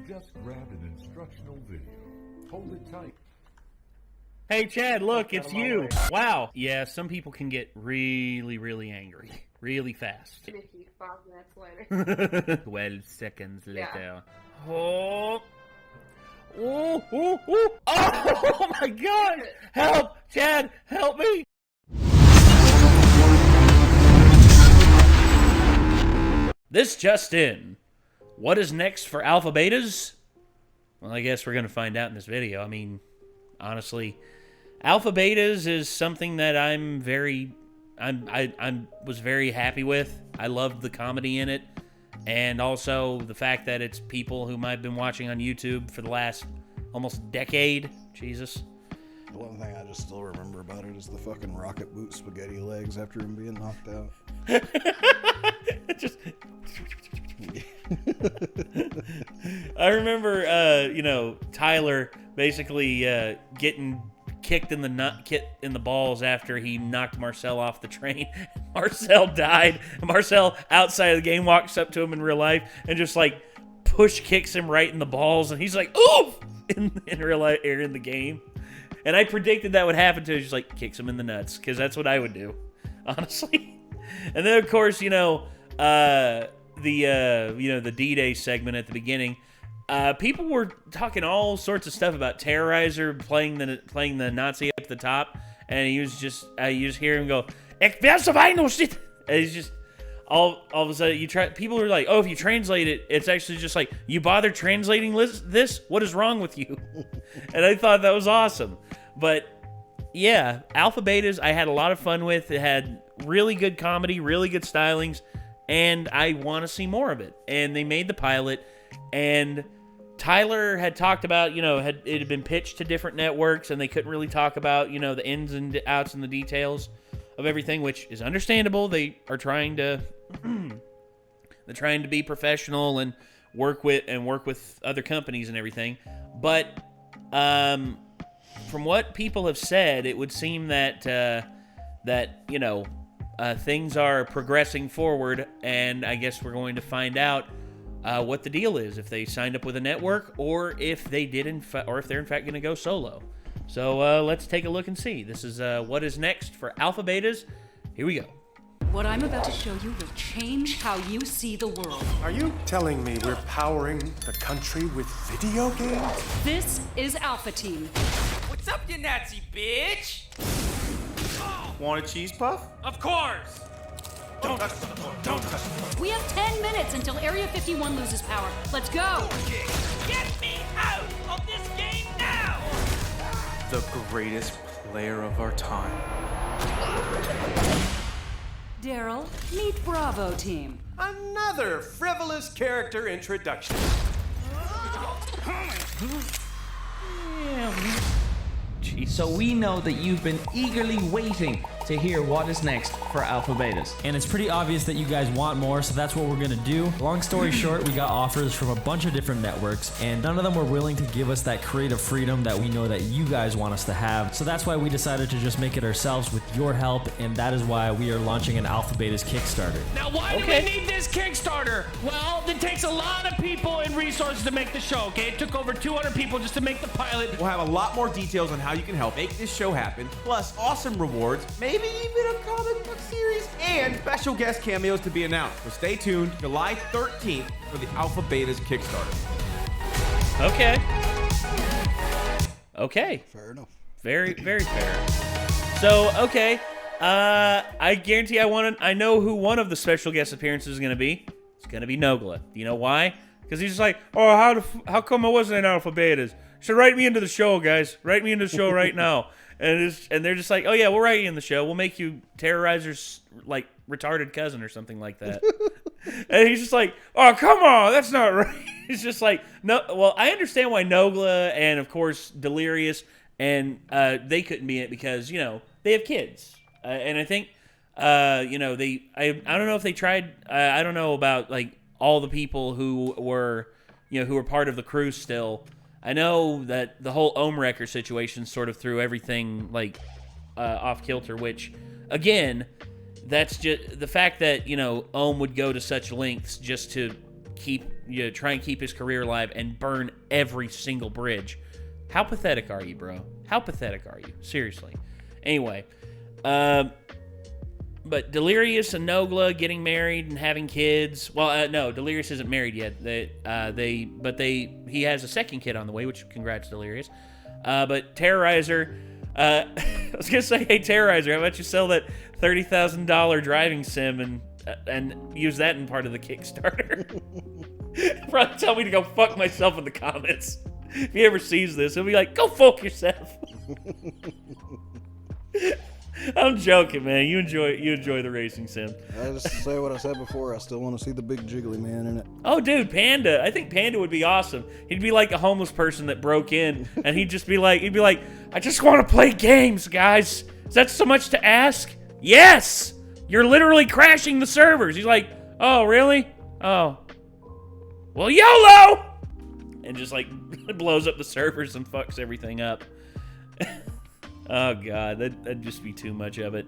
just grabbed an instructional video. Hold it tight. Hey, Chad, look, it's you. Wow. Yeah, some people can get really, really angry. Really fast. Mickey, 5 minutes later. 12 seconds later. Yeah. Oh. Oh, oh, oh. Oh, my God. Help. Chad, help me. This just in. What is next for Alpha Betas? Well, I guess we're going to find out in this video. I mean, honestly, Alpha Betas is something that I was very happy with. I loved the comedy in it, and also the fact that it's people whom I've been watching on YouTube for the last almost decade. Jesus. The one thing I just still remember about it is the fucking rocket boot spaghetti legs after him being knocked out. Just I remember, Tyler basically getting kicked in the balls after he knocked Marcel off the train. Marcel died. Marcel, outside of the game, walks up to him in real life and just like push kicks him right in the balls, and he's like, "Oof!" in real life or in the game. And I predicted that would happen to him. Just like kicks him in the nuts, because that's what I would do, honestly. And then of course, the D-Day segment at the beginning, people were talking all sorts of stuff about Terrorizer playing the Nazi up at the top, and you just hear him go, "Ich werde so weinen, shit." And he's just all of a sudden people are like, "Oh, if you translate it, it's actually just like, you bother translating this? What is wrong with you?" And I thought that was awesome. But yeah, Alpha Betas I had a lot of fun with. It had really good comedy, really good stylings, and I want to see more of it. And they made the pilot, and Tyler had talked about, it had been pitched to different networks, and they couldn't really talk about, the ins and outs and the details of everything, which is understandable. They are trying to be professional and work with other companies and everything. But from what people have said, it would seem that things are progressing forward, and I guess we're going to find out what the deal is, if they signed up with a network, or if they did, or if they're in fact going to go solo. So let's take a look and see. This is what is next for Alpha Betas. Here we go. What I'm about to show you will change how you see the world. Are you telling me we're powering the country with video games? This is Alpha Team. What's up, you Nazi bitch? Want a cheese puff? Of course! Don't touch the floor. Don't touch the floor. We have 10 minutes until Area 51 loses power. Let's go! Get me out of this game now! The greatest player of our time. Daryl, meet Bravo Team. Another frivolous character introduction. So we know that you've been eagerly waiting to hear what is next for Alpha Betas. And it's pretty obvious that you guys want more, so that's what we're gonna do. Long story short, we got offers from a bunch of different networks, and none of them were willing to give us that creative freedom that we know that you guys want us to have. So that's why we decided to just make it ourselves with your help, and that is why we are launching an Alpha Betas Kickstarter. Now, why do we need this Kickstarter? Well, it takes a lot of people and resources to make the show, okay? It took over 200 people just to make the pilot. We'll have a lot more details on how you can help make this show happen, plus awesome rewards, maybe even a comic book series, and special guest cameos to be announced. So stay tuned, July 13th for the Alpha Betas Kickstarter. Okay. Fair enough. Very, very fair. So, okay. I guarantee I know who one of the special guest appearances is going to be. It's going to be Nogla. Do you know why? Because he's just like, oh, how come I wasn't in Alpha Betas? So write me into the show, guys. Write me into the show right now. And they're just like, oh yeah, we'll write you in the show. We'll make you Terrorizer's like retarded cousin or something like that. And he's just like, oh come on, that's not right. He's just like, no. Well, I understand why Nogla and of course Delirious and they couldn't be in it because they have kids, and I think I don't know if they tried. I don't know about like all the people who were part of the crew still. I know that the whole Omrecker situation sort of threw everything like off kilter, which again, that's just the fact that Ohm would go to such lengths just to try and keep his career alive and burn every single bridge. How pathetic are you, bro? How pathetic are you? Seriously. Anyway, but Delirious and Nogla getting married and having kids. Well, no, Delirious isn't married yet. He has a second kid on the way, which congrats, Delirious. But Terrorizer, I was gonna say, hey Terrorizer, how about you sell that $30,000 driving sim and use that in part of the Kickstarter? Probably tell me to go fuck myself in the comments. If he ever sees this, he'll be like, go fuck yourself. I'm joking, man. You enjoy the racing sim. I just say what I said before. I still want to see the big jiggly man in it. Oh, dude, Panda. I think Panda would be awesome. He'd be like a homeless person that broke in, and he'd be like, I just want to play games, guys. Is that so much to ask? Yes. You're literally crashing the servers. He's like, oh, really? Oh. Well, YOLO! And just like blows up the servers and fucks everything up. Oh god, that'd just be too much of it.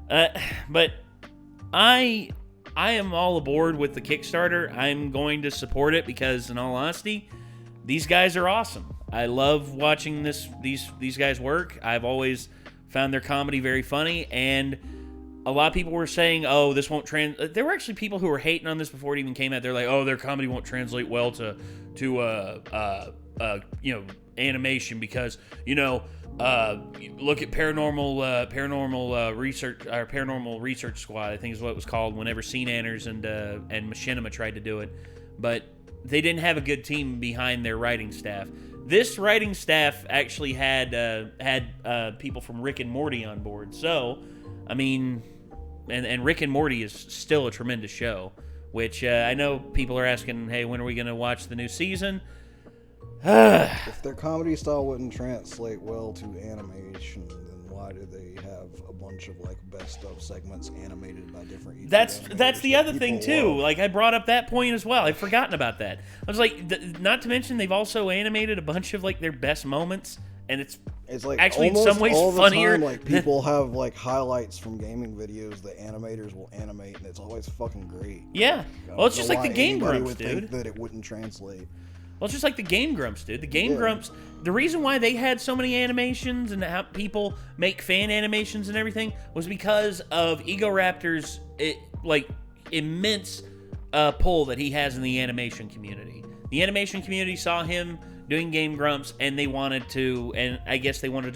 But I am all aboard with the Kickstarter. I'm going to support it because, in all honesty, these guys are awesome. I love watching these guys work. I've always found their comedy very funny, and a lot of people were saying, "Oh, this won't There were actually people who were hating on this before it even came out. They're like, "Oh, their comedy won't translate well to animation because look at paranormal research squad, I think is what it was called, whenever CNanners and Machinima tried to do it, but they didn't have a good team behind their writing staff. This writing staff actually had people from Rick and Morty on board. So, I mean, and Rick and Morty is still a tremendous show, which I know people are asking, hey, when are we going to watch the new season? If their comedy style wouldn't translate well to animation, then why do they have a bunch of like best of segments animated by different YouTube That's the other thing too. Like, I brought up that point as well. I'd forgotten about that. I was like, not to mention they've also animated a bunch of like their best moments, and it's like actually in some ways all the funnier. Time, like people have like highlights from gaming videos that animators will animate, and it's always fucking great. Yeah. Well, it's just like the Game Grumps, would dude. Think that it wouldn't translate. Well, it's just like the Game Grumps, dude. The Game Grumps, the reason why they had so many animations and how people make fan animations and everything was because of Ego Raptor's immense pull that he has in the animation community. The animation community saw him doing Game Grumps, and they wanted to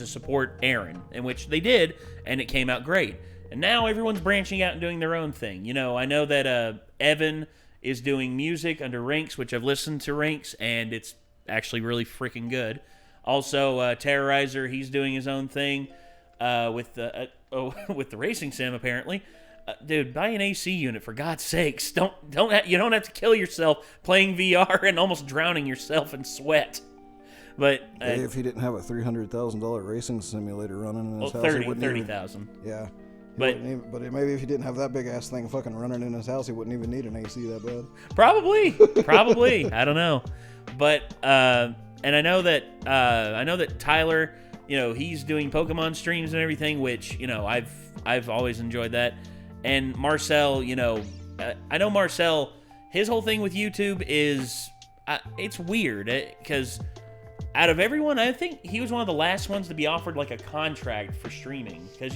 support Aaron, in which they did, and it came out great. And now everyone's branching out and doing their own thing. You know, I know that Evan is doing music under Rinks, which I've listened to Rinks, and it's actually really freaking good. Also, Terrorizer, he's doing his own thing with the racing sim, apparently. Dude, buy an AC unit, for God's sakes. You don't have to kill yourself playing VR and almost drowning yourself in sweat. But if he didn't have a $300,000 racing simulator running in his house, $30,000. Yeah. But maybe if he didn't have that big ass thing fucking running in his house, he wouldn't even need an AC that bad. Probably. I don't know. But and I know that Tyler, he's doing Pokemon streams and everything, which I've always enjoyed that. And Marcel, I know Marcel, his whole thing with YouTube is it's weird because out of everyone, I think he was one of the last ones to be offered like a contract for streaming because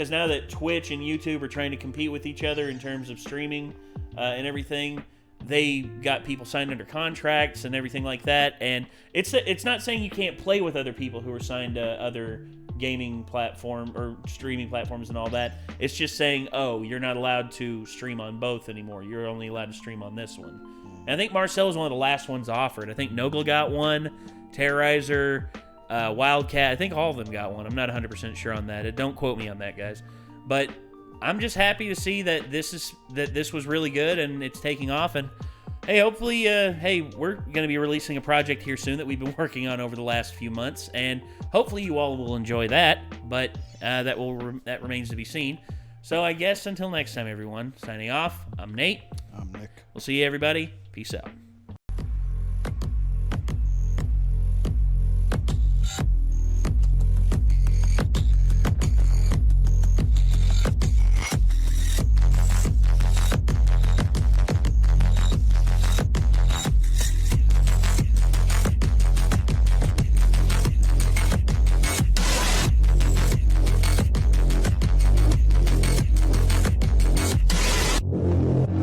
now that Twitch and YouTube are trying to compete with each other in terms of streaming and everything, they got people signed under contracts and everything like that. And it's not saying you can't play with other people who are signed to other gaming platform or streaming platforms and all that. It's just saying, oh, you're not allowed to stream on both anymore. You're only allowed to stream on this one. And I think Marcel was one of the last ones offered. I think Nogla got one, Terrorizer, Wildcat, I think all of them got one. I'm not 100% sure on that. Don't quote me on that, guys. But I'm just happy to see that this was really good and it's taking off. And hey, hopefully, we're going to be releasing a project here soon that we've been working on over the last few months, and hopefully you all will enjoy that. But that remains to be seen. So I guess until next time, everyone. Signing off. I'm Nate. I'm Nick. We'll see you, everybody. Peace out. Bye.